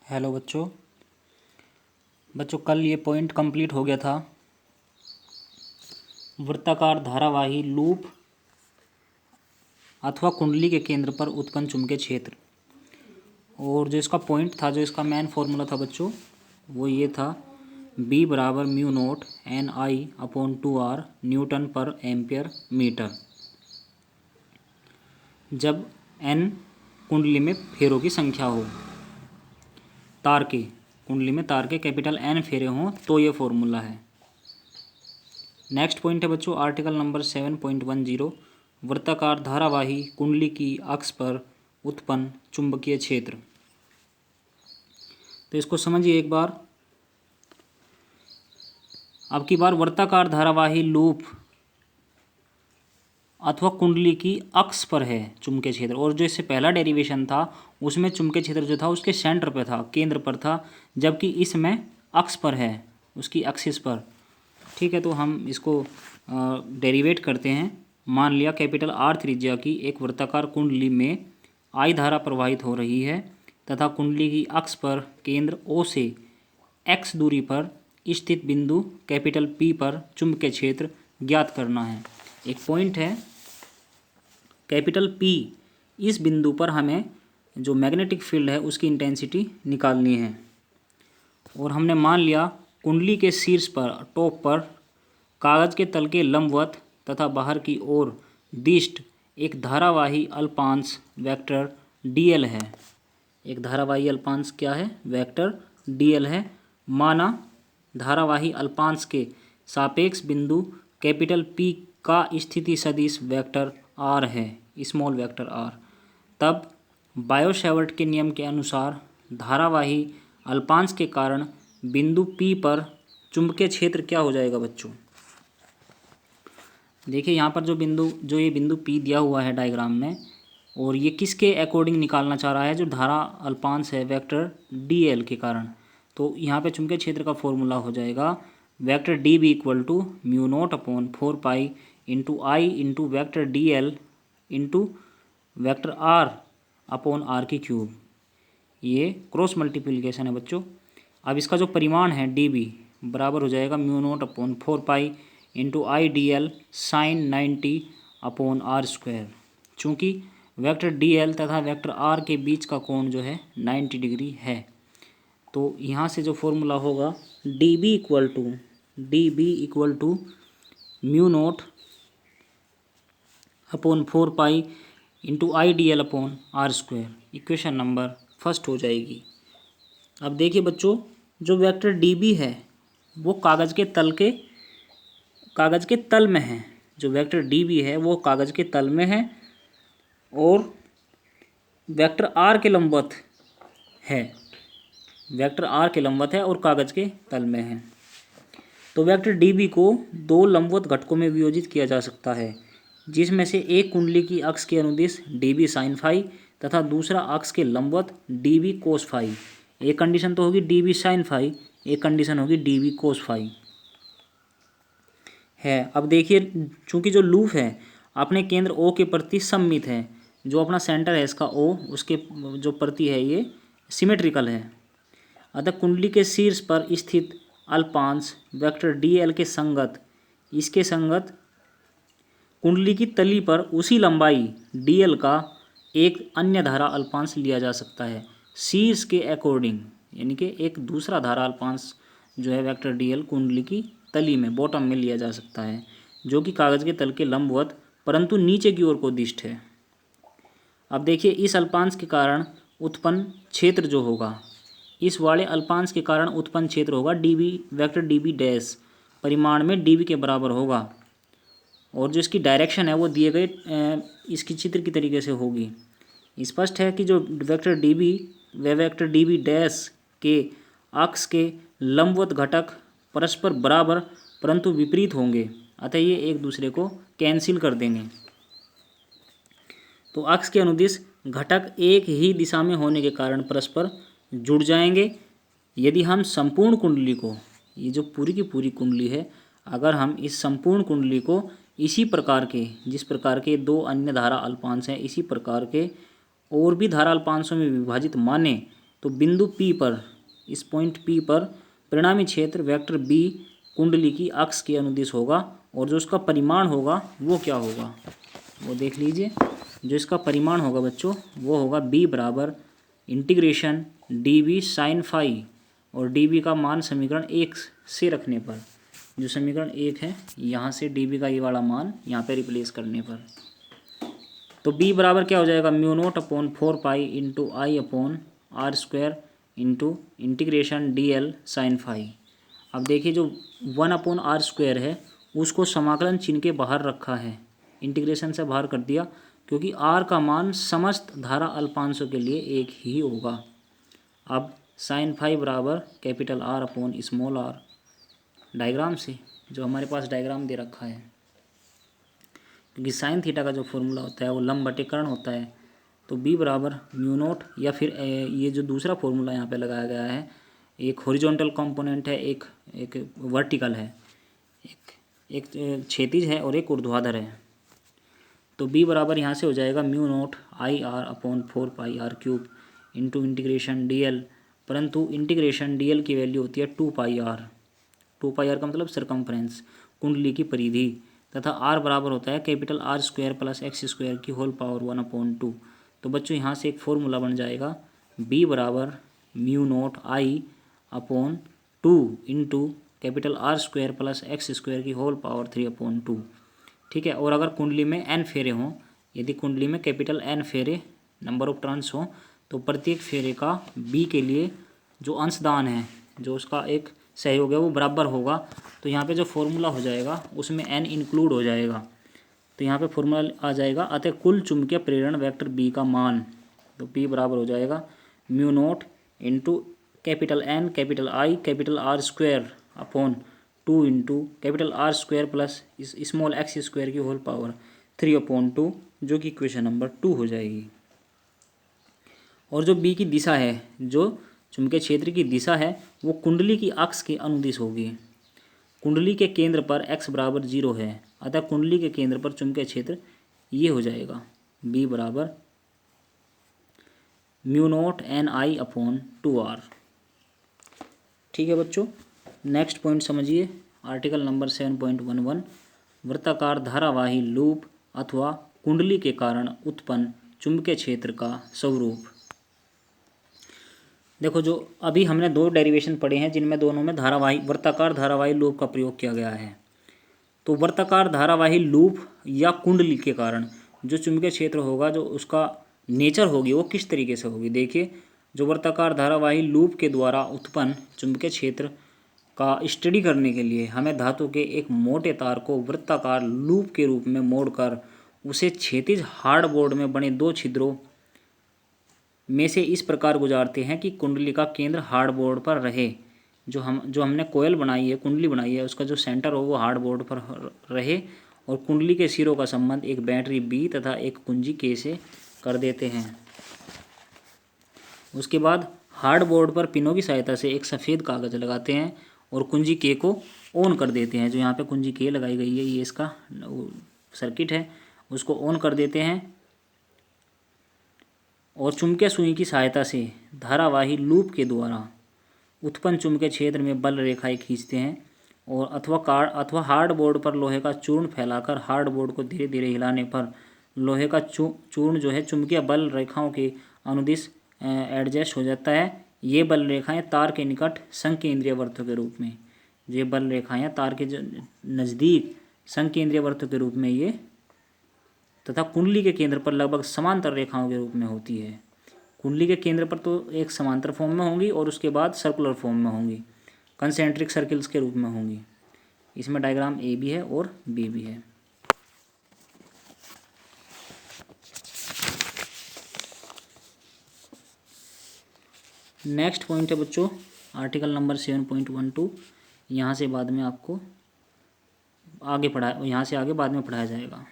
Hello बच्चों। कल ये पॉइंट कंप्लीट हो गया था। वृत्ताकार धारावाही लूप अथवा कुंडली के केंद्र पर उत्पन्न चुंबकीय क्षेत्र, और जो इसका पॉइंट था, जो इसका मेन फॉर्मूला था बच्चों, वो ये था B बराबर म्यू नोट NI/2R न्यूटन पर एम्पियर मीटर, जब N कुंडली में फेरों की संख्या हो। कुंडली में तार के कैपिटल N फेरे हों तो ये फॉर्मूला है। नेक्स्ट पॉइंट है बच्चों आर्टिकल नंबर 7.10, वृत्ताकार धारावाही कुंडली की अक्ष पर उत्पन्न चुंबकीय क्षेत्र। तो इसको समझिए एक बार। अब की बार वृत्ताकार धारावाही लूप अथवा कुंडली की अक्ष पर है चुंबकीय क्षेत्र, और जो इससे पहला डेरिवेशन था उसमें चुंबकीय क्षेत्र जो था उसके सेंटर पर था, केंद्र पर था, जबकि इसमें अक्ष पर है, उसकी एक्सिस पर। ठीक है, तो हम इसको डेरिवेट करते हैं। मान लिया कैपिटल R त्रिज्या की एक वृत्ताकार कुंडली में I धारा प्रवाहित हो रही है तथा कुंडली की अक्ष पर केंद्र O से x दूरी पर स्थित बिंदु कैपिटल P पर चुंबकीय क्षेत्र ज्ञात करना है। एक पॉइंट है कैपिटल P, इस बिंदु पर हमें जो मैग्नेटिक फील्ड है उसकी इंटेंसिटी निकालनी है। और हमने मान लिया कुंडली के शीर्ष पर, टॉप पर, कागज के तल के लंबवत तथा बाहर की ओर दिष्ट एक धारावाही अल्पांश वेक्टर dl है। एक धारावाही अल्पांश क्या है? वेक्टर dl है। माना धारावाही अल्पांश के सापेक्ष बिंदु कैपिटल P का स्थिति सदिश वेक्टर r है, स्मॉल वेक्टर r। तब बायो-सैवर्ट के नियम के अनुसार धारावाही अल्पांश के कारण बिंदु P पर चुंबकीय क्षेत्र क्या हो जाएगा बच्चों? देखिए यहाँ पर जो ये बिंदु P दिया हुआ है डायग्राम में, और ये किसके अकॉर्डिंग निकालना चाह रहा है? जो धारा अल्पांश है वेक्टर dl के कारण। तो यहाँ पे चुंबकीय क्षेत्र का फॉर्मूला हो जाएगा vector dB equal to mu naught upon 4 into I into vector dl into vector r upon r की क्यूब। ये क्रॉस मल्टीप्लिकेशन है बच्चों। अब इसका जो परिमाण है dB बराबर हो जाएगा mu naught upon 4 into I dl sine 90 अपॉन r स्क्वायर। चूँकि वेक्टर dl तथा वेक्टर r के बीच का कोण जो है 90 डिग्री है, तो यहाँ से जो फॉर्मूला होगा dB equal to mu naught upon 4 into I dl अपॉन r square. Equation number first हो जाएगी। अब देखिए बच्चों, जो वेक्टर dB है वो कागज़ के तल में है। जो वेक्टर dB है वो कागज़ के तल में है और वेक्टर r के लंबवत है। वेक्टर r के लंबवत है और कागज़ के तल में है। तो वेक्टर dB को दो लंबवत घटकों में वियोजित किया जा सकता है, जिसमें से एक कुंडली की अक्ष के अनुदिश dB साइन फाई तथा दूसरा अक्ष के लंबवत dB कोस फाई। एक कंडीशन तो होगी dB साइन फाई, एक कंडीशन होगी dB कोस फाई है। अब देखिए, चूंकि जो लूप है अपने केंद्र O के प्रति सममित है, जो अपना सेंटर है इसका O, उसके जो प्रति है ये सिमेट्रिकल है। अतः कुंडली के शीर्ष पर स्थित अल्पांश वेक्टर dl के संगत, इसके संगत कुंडली की तली पर उसी लंबाई dl का एक अन्य धारा अल्पांश लिया जा सकता है शीर्ष के अकॉर्डिंग, यानी कि एक दूसरा धारा अल्पांश जो है वेक्टर dl कुंडली की तली में, बॉटम में लिया जा सकता है, जो कि कागज़ के तल के लंबवत परंतु नीचे की ओर को दिष्ट है। अब देखिए, इस अल्पांश के कारण उत्पन्न क्षेत्र जो होगा, इस वाले अल्पांश के कारण उत्पन्न क्षेत्र होगा dB, वेक्टर dB डैश परिमाण में dB के बराबर होगा, और जो इसकी डायरेक्शन है वो दिए गए इसकी चित्र की तरीके से होगी। स्पष्ट है कि जो वेक्टर dB व वेक्टर dB डैश के अक्ष के लंबवत घटक परस्पर बराबर परंतु विपरीत होंगे, अतः ये एक दूसरे को कैंसिल कर देंगे। तो अक्ष के अनुदिश घटक एक ही दिशा में होने के कारण परस्पर जुड़ जाएंगे। यदि हम संपूर्ण कुंडली को, ये जो पूरी की पूरी कुंडली है, अगर हम इस संपूर्ण कुंडली को इसी प्रकार के, जिस प्रकार के दो अन्य धारा अल्पांश हैं, इसी प्रकार के और भी धारा अल्पांशों में विभाजित माने, तो बिंदु P पर, इस पॉइंट P पर परिणामी क्षेत्र वेक्टर B कुंडली की अक्ष के अनुदिश होगा और जो उसका परिमाण होगा वो क्या होगा, वो देख लीजिए। जो इसका परिमाण होगा बच्चों वो होगा B बराबर इंटीग्रेशन dB साइन फाई, और dB का मान समीकरण 1 से रखने पर, जो समीकरण 1 है यहाँ से dB का ये वाला मान यहाँ पे रिप्लेस करने पर, तो B बराबर क्या हो जाएगा, mu naught upon 4 pi into I upon R square into integration DL sine phi. अब देखिए जो 1 अपॉन आर स्क्वायर है उसको समाकलन चिन्ह के बाहर रखा है, इंटीग्रेशन से बाहर कर दिया, क्योंकि R का मान समस्त धारा अल्पांशों के लिए एक ही होगा। अब साइन फाई बराबर capital R upon small r, diagram से, जो हमारे पास डायग्राम दे रखा है, क्योंकि साइन थीटा का जो फॉर्मूला होता है वो लंब बटे कर्ण होता है। तो B बराबर म्यू नोट, या फिर ये जो दूसरा फॉर्मूला यहाँ पे लगाया गया है, एक हॉरिजॉन्टल कंपोनेंट है, एक वर्टिकल है, एक क्षैतिज है और एक ऊर्ध्वाधर है। तो B बराबर यहाँ से हो जाएगा mu naught I R upon 4 pi R cube into integration DL, परंतु इंटीग्रेशन DL की वैल्यू होती है 2 पाई आर। 2 पाई आर का मतलब सरकमफ्रेंस, कुंडली की परिधि, तथा R बराबर होता है capital R square plus X square की होल पावर 1/2। तो बच्चों यहाँ से एक फॉर्मूला बन जाएगा B बराबर mu naught I upon 2 into capital R square plus X square की होल पावर 3/2। ठीक है, और अगर कुंडली में n फेरे हों, यदि कुंडली में कैपिटल N फेरे नंबर ऑफ टर्न्स हों, तो प्रत्येक फेरे का B के लिए जो अंशदान है, जो उसका एक सहयोग है वो बराबर होगा। तो यहाँ पे जो फॉर्मूला हो जाएगा उसमें n इंक्लूड हो जाएगा, तो यहाँ पे फॉर्मूला आ जाएगा, अतः कुल चुंबकीय प्रेरण वेक्टर B का मान, तो P बराबर हो जाएगा mu note into capital N capital I capital R square upon 2 into capital R square plus small x square की होल पावर 3/2, जो कि इक्वेशन नंबर 2 हो जाएगी। और जो B की दिशा है, जो चुंबकीय क्षेत्र की दिशा है, वो कुंडली की अक्ष के अनुदिश होगी। कुंडली के केंद्र पर x बराबर 0 है, अतः कुंडली के केंद्र पर चुंबकीय क्षेत्र ये हो जाएगा B बराबर mu note NI upon 2R। ठीक है बच्चों, नेक्स्ट पॉइंट समझिए, आर्टिकल नंबर 7.11, वृत्ताकार धारावाही लूप अथवा कुंडली के कारण उत्पन्न चुंबकीय क्षेत्र का स्वरूप। देखो, जो अभी हमने 2 डेरिवेशन पढ़े हैं जिनमें दोनों में धारावाही वृत्ताकार धारावाही लूप का प्रयोग किया गया है। तो वृत्ताकार धारावाही लूप या कुंडली के कारण जो चुंबकीय क्षेत्र होगा, जो उसका नेचर होगी वो किस तरीके से होगी। देखिए, जो वृत्ताकार धारावाही लूप के द्वारा उत्पन्न चुंबकीय क्षेत्र का स्टडी करने के लिए हमें धातु के एक मोटे तार को वृत्ताकार लूप के रूप में मोड़कर उसे क्षैतिज हार्डबोर्ड में बने 2 छिद्रों में से इस प्रकार गुजारते हैं कि कुंडली का केंद्र हार्डबोर्ड पर रहे। जो हमने कोयल बनाई है, कुंडली बनाई है, उसका जो सेंटर हो वो हार्डबोर्ड पर रहे, और कुंडली के सिरों का संबंध एक बैटरी B तथा एक कुंजी K से कर देते हैं। उसके बाद हार्डबोर्ड पर पिनों की सहायता से एक सफ़ेद कागज़ लगाते हैं और कुंजी K को ऑन कर देते हैं। जो यहाँ पे कुंजी K लगाई गई है, ये इसका सर्किट है, उसको ऑन कर देते हैं और चुंबकीय सुई की सहायता से धारावाही लूप के द्वारा उत्पन्न चुंबकीय क्षेत्र में बल रेखाएं खींचते हैं, और अथवा हार्डबोर्ड पर लोहे का चूर्ण फैलाकर हार्डबोर्ड को धीरे धीरे हिलाने पर लोहे का चूर्ण जो है चुंबकीय बल रेखाओं के अनुदिश एडजस्ट हो जाता है। ये बल रेखाएं तार के निकट संकेंद्रीय वृत्तों के रूप में, ये बल रेखाएं तार के नज़दीक संकेंद्रीय वृत्तों के रूप में ये तथा कुंडली के केंद्र पर लगभग समांतर रेखाओं के रूप में होती है। कुंडली के केंद्र पर तो एक समांतर फॉर्म में होंगी और उसके बाद सर्कुलर फॉर्म में होंगी, कंसेंट्रिक सर्किल्स के रूप में होंगी। इसमें डायग्राम A भी है और B भी है। नेक्स्ट पॉइंट है बच्चों आर्टिकल नंबर 7.12। यहाँ से बाद में आपको आगे बाद में पढ़ाया जाएगा।